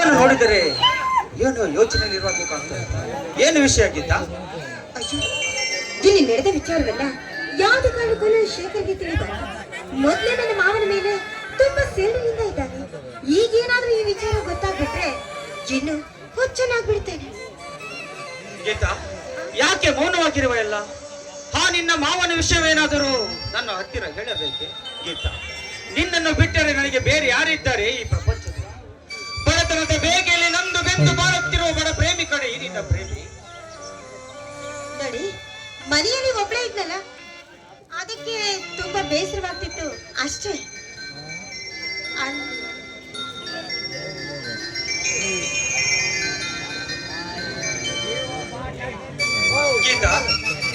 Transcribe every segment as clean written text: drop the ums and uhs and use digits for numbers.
ನಿನ್ನನ್ನು ನೋಡಿದರೆ ಏನು ಯೋಚನೆಯಲ್ಲಿರುವಾಗ ಕಾಣ್ತದೆ. ಏನು ವಿಷಯ ಗೀತಾ? ಅಯ್ಯೋ, ಇಲ್ಲಿ ನಡೆದ ವಿಚಾರವಲ್ಲ ಯಾವುದೇ ಕಾರಣಕ್ಕೂ ಶೇಖರ್ಗೆ ತಿಳಿದ. ಮೊದಲೇ ನನ್ನ ಮಾವನ ಮೇಲೆ ತುಂಬಾ ಸೇಡಿನಿಂದ ಇದ್ದಾನೆ. ಈಗೇನಾದ್ರೂ ಈ ವಿಚಾರ ಗೊತ್ತಾಗ್ಬಿಟ್ರೆ ಇನ್ನು ಹುಚ್ಚನಾಗ್ಬಿಡ್ತೇನೆ. ಗೀತಾ, ಯಾಕೆ ಮೌನವಾಗಿರುವ ಎಲ್ಲ? ನಿನ್ನ ಮಾವನ ವಿಷಯವೇನಾದರೂ ನನ್ನ ಹತ್ತಿರ ಹೇಳಬೇಕೆ? ಗೀತಾ, ನಿನ್ನನ್ನು ಬಿಟ್ಟರೆ ನನಗೆ ಬೇರೆ ಯಾರಿದ್ದಾರೆ ಈ ಪ್ರಪಂಚದಲ್ಲಿ? ಬಡತನದ ಬೇಗೆಯಲ್ಲಿ ನಂದು ಬೆಂದು ಬಾಳುತ್ತಿರುವ ಬಡ ಪ್ರೇಮಿ ಕಡೆ ಈ ನಿನ್ನ ಪ್ರೇಮಿ. ನೋಡಿ, ಮನೆಯಲ್ಲಿ ಒಬ್ಬಳೇ ಇದ್ನಲ್ಲ, ಅದಕ್ಕೆ ತುಂಬಾ ಬೇಸರವಾಗ್ತಿತ್ತು ಅಷ್ಟೇ. ಗೀತಾ,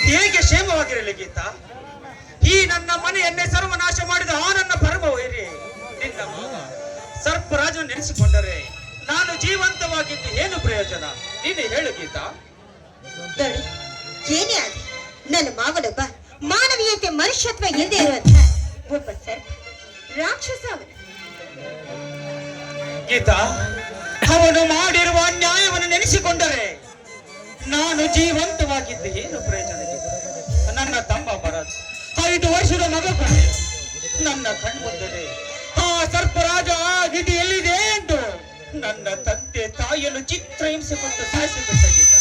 ಹೇಗೆ ಕ್ಷೇಮವಾಗಿರಲಿ ಗೀತಾ? ಈ ನನ್ನ ಮನೆಯನ್ನೇ ಸರ್ವನಾಶ ಮಾಡಿದ ನನ್ನ ಪರಮ ವೈರಿ ನಿನ್ನ ಮಾವ ಸರ್ಪರಾಜು ನೆನೆಸಿಕೊಂಡರೆ ನಾನು ಜೀವಂತವಾಗಿದ್ದು ಏನು ಪ್ರಯೋಜನ? ನೀನು ಹೇಳು ಗೀತಾ. ಏನೇ ಆಗಿ ನನ್ನ ಮಾವನೊಬ್ಬ ಮಾನವೀಯತೆ ಮನುಷ್ಯತ್ವ ಇಲ್ಲದೆ ಇರುವಂತ ಒಬ್ಬ ಸರ್ಪ ರಾಕ್ಷಸ ಅವನು. ಗೀತಾ, ಅವನು ಮಾಡಿರುವ ಅನ್ಯಾಯವನ್ನು ನೆನೆಸಿಕೊಂಡರೆ ನಾನು ಜೀವಂತವಾಗಿದ್ದು ಏನು ಪ್ರಯೋಜನ? ನನ್ನ ತಮ್ಮ ಭರತ್ 5 ವರ್ಷದ ಮಗ ಕಣೆ ನನ್ನ ಕಣ್ಮುಂದರೆ ಆ ಸರ್ಪರಾಜ ವಿಧಿ ಎಲ್ಲಿದೆ ಎಂದು ನನ್ನ ತಂದೆ ತಾಯಿಯನ್ನು ಚಿತ್ರಹಿಂಸೆ ಕೊಟ್ಟು ಸಾಯಿಸಬೇಕಾಗಿದ್ದ.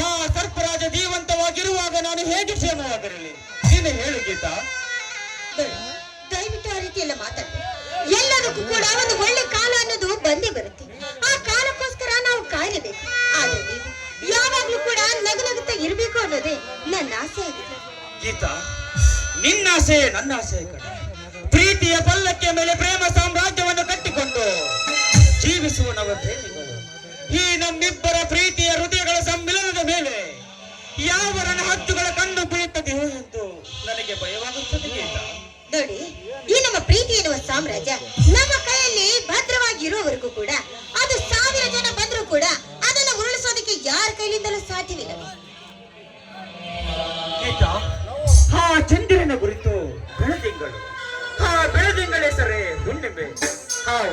ಆ ಸರ್ಪರಾಜ ಜೀವಂತವಾಗಿರುವಾಗ ನಾನು ಹೇಗೆ ಕ್ಷೇಮವಾಗಿರಲಿ? ನೀನು ಹೇಳು ಗೀತಾ. ದಯವಿಟ್ಟು ಆ ರೀತಿ ಎಲ್ಲ ಮಾತಾಡಿ. ಎಲ್ಲದಕ್ಕೂ ಕೂಡ ಒಂದು ಒಳ್ಳೆ ಕಾಲ ಅನ್ನೋದು ಬಂದೇ ಬರುತ್ತೆ. ಆ ಕಾಲಕ್ಕೋಸ್ಕರ ನಾವು ಕಾಯಲೇಬೇಕು. ಆದ್ರೆ ನೀವು ಯಾವಾಗ್ಲೂ ಕೂಡ ನಗುನಗುತ್ತಾ ಇರಬೇಕು ಅನ್ನೋದೇ ನನ್ನ ಆಸೆ ಆಗಿದೆ. ಗೀತಾ, ನಿನ್ನ ಆಸೆ ನನ್ನ ಆಸೆ ಕಡೆ. ಪ್ರೀತಿಯ ಪಲ್ಲಕ್ಕಿಯ ಮೇಲೆ ಪ್ರೇಮ ಸಾಮ್ರಾಜ್ಯವನ್ನು ಕಟ್ಟಿಕೊಂಡು ಜೀವಿಸುವ ನಮ್ಮ ಪ್ರೇಮಿಗಳು. ಈ ನಮ್ಮಿಬ್ಬರ ಪ್ರೀತಿಯ ಹೃದಯಗಳ ಸಮ್ಮಿಲನದ ಮೇಲೆ ಯಾವ ಹತ್ತುಗಳ ಕಣ್ಣು ಬೀಳುತ್ತದೆ ಎಂದು ನನಗೆ ಭಯವಾಗುತ್ತದೆ ಗೀತಾ. ನೋಡಿ, ಈ ನಮ್ಮ ಪ್ರೀತಿ ಎನ್ನುವ ಸಾಮ್ರಾಜ್ಯ ನಮ್ಮ ಕೈಯಲ್ಲಿ ಭದ್ರವಾಗಿ ಇರುವವರೆಗೂ ಕೂಡ ಅದು 1000 ಜನ ಬಂದರೂ ಕೂಡ ಅದನ್ನು ಉರುಳಿಸೋದಕ್ಕೆ ಯಾರ ಕೈಲಿಂದಲೂ ಸಾಧ್ಯವಿಲ್ಲ. ಗೀತಾ, ಚಂದಿರನ ಕುರಿತು ಬೆಳದಿಂಗಳು, ಬೆಳದಿಂಗಳ ಹೆಸರೇ ಹುಣ್ಣಿಮೆ.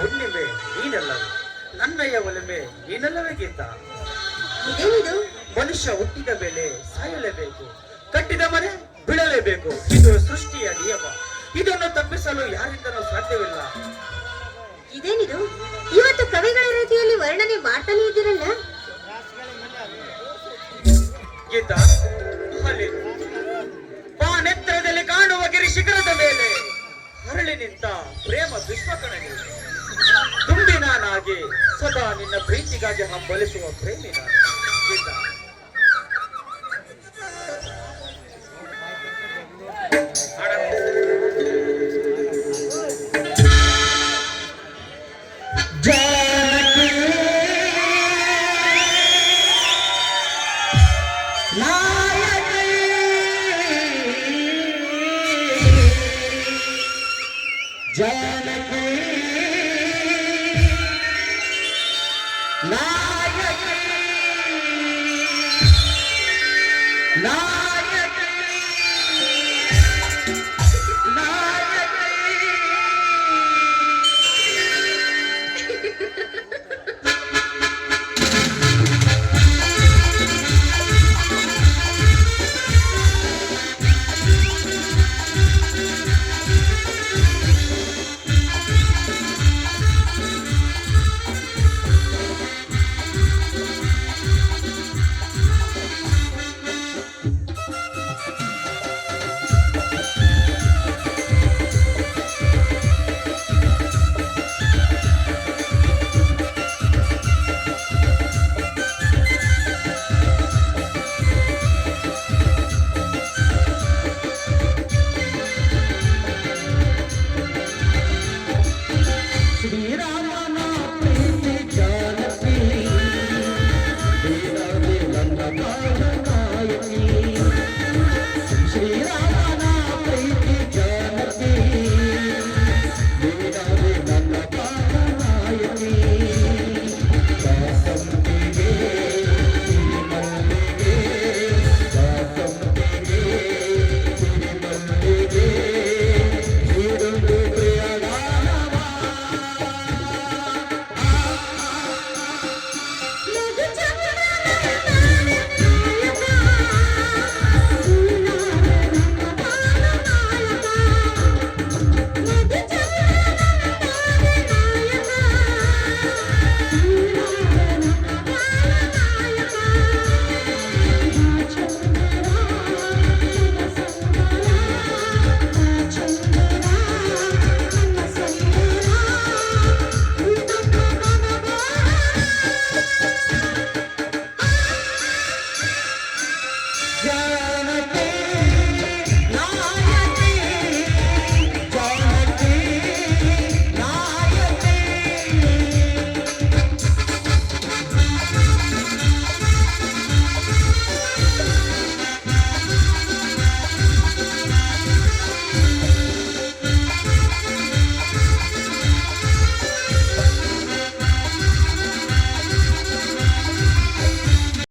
ಹುಣ್ಣಿಮೆ ನೀನಲ್ಲವೇ, ನನ್ನಯ್ಯ ಒಲಮೆ ನೀನಲ್ಲವೇ ಗೀತಾ? ಇದೇನಿದು? ಮನುಷ್ಯ ಹುಟ್ಟಿದ ಮೇಲೆ ಸಾಯಲೇಬೇಕು, ಕಟ್ಟಿದ ಮನೆ ಬಿಡಲೇಬೇಕು. ಇದು ಸೃಷ್ಟಿಯ ನಿಯಮ. ಇದನ್ನು ತಪ್ಪಿಸಲು ಯಾರಿಂದಲೂ ಸಾಧ್ಯವಿಲ್ಲ. ಇದೇನಿದು? ಇವತ್ತು ಕವಿಗಳ ರೀತಿಯಲ್ಲಿ ವರ್ಣನೆ ಮಾಡ್ತಾನೆ ಇದ್ದೀರಲ್ಲ ಗೀತಾ. ಅಲ್ಲಿ ನೆತ್ತರದಲ್ಲಿ ಕಾಣುವ ಗಿರಿ ಶಿಖರದ ಮೇಲೆ ಹರಳಿ ನಿಂತ ಪ್ರೇಮ ವಿಶ್ವಕಣಗೆ ತುಂಬಿ ನಾನಾಗಿ ಸದಾ ನಿನ್ನ ಪ್ರೀತಿಗಾಗಿ ಹಂಬಲಿಸುವ ಪ್ರೇಮಿ ನಾನು ಗೀತಾ. Janaki